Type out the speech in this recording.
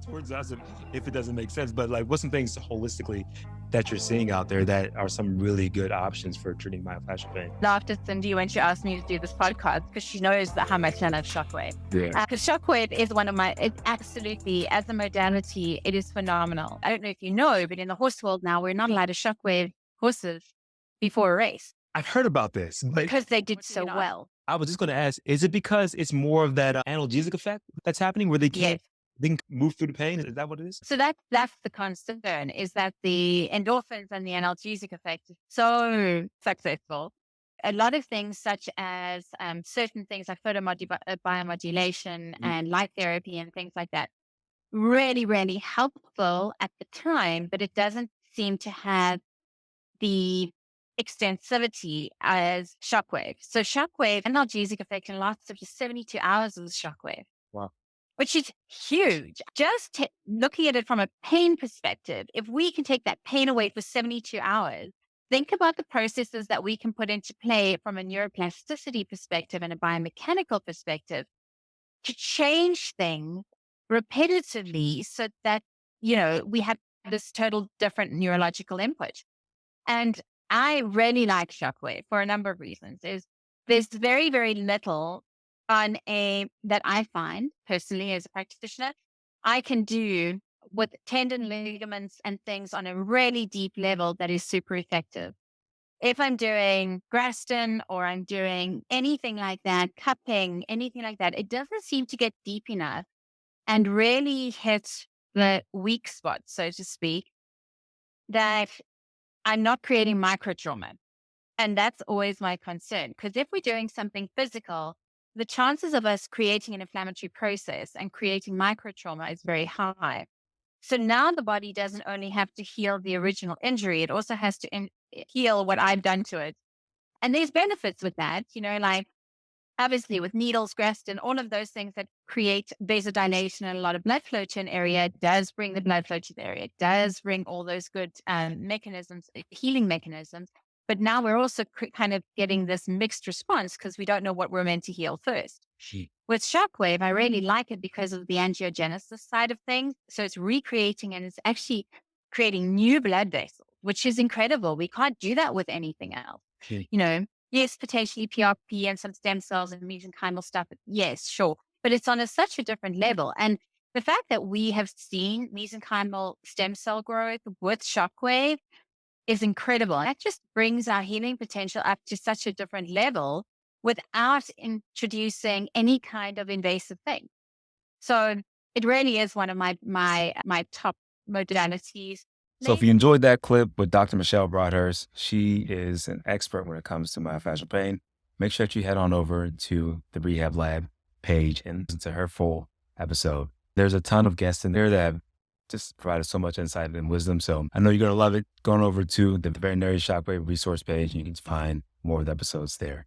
towards us if it doesn't make sense. But like, what's some things holistically that you're seeing out there that are some really good options for treating myofascial pain? Laughed at Cindy when she asked me to do this podcast because she knows how much I love Shockwave. Yeah. Because Shockwave is one of my, it's absolutely, as a modality, it is phenomenal. I don't know if you know, but in the horse world now, we're not allowed to Shockwave horses before a race I've heard about this. Like, because they did so well. I was just going to ask, is it because it's more of that analgesic effect that's happening where they Yes. can't move through the pain? Is that what it is? So that's the concern, is that the endorphins and the analgesic effect is so successful. A lot of things such as certain things like photobiomodulation and light therapy and things like that, really, really helpful at the time, but it doesn't seem to have the extensivity as Shockwave. So Shockwave, analgesic effect can last up to 72 hours with Shockwave. Wow. Which is huge. Just looking at it from a pain perspective, if we can take that pain away for 72 hours, think about the processes that we can put into play from a neuroplasticity perspective and a biomechanical perspective to change things repetitively so that, we have this total different neurological input. And I really like Shockwave for a number of reasons. There's very, very little that I find personally as a practitioner, I can do with tendon ligaments and things on a really deep level that is super effective. If I'm doing Graston or I'm doing anything like that, cupping, anything like that, it doesn't seem to get deep enough and really hit the weak spot, so to speak, that I'm not creating microtrauma. And that's always my concern. Because if we're doing something physical, the chances of us creating an inflammatory process and creating microtrauma is very high. So now the body doesn't only have to heal the original injury, it also has to heal what I've done to it. And there's benefits with that, like obviously with needles, Graston, all of those things that create vasodilation and a lot of blood flow to an area does bring the blood flow to the area, does bring all those good mechanisms, healing mechanisms. But now we're also kind of getting this mixed response because we don't know what we're meant to heal first. With Shockwave, I really like it because of the angiogenesis side of things. So it's recreating and it's actually creating new blood vessels, which is incredible. We can't do that with anything else. Yes, potentially PRP and some stem cells and mesenchymal stuff. Yes, sure. But it's on such a different level. And the fact that we have seen mesenchymal stem cell growth with Shockwave is incredible. That just brings our healing potential up to such a different level without introducing any kind of invasive thing. So it really is one of my top modalities. So if you enjoyed that clip with Dr. Michelle Broadhurst, she is an expert when it comes to myofascial pain. Make sure that you head on over to the Rehab Lab page and listen to her full episode. There's a ton of guests in there that have just provided so much insight and wisdom. So I know you're going to love it. Going over to the Veterinary Shockwave resource page, you can find more of the episodes there.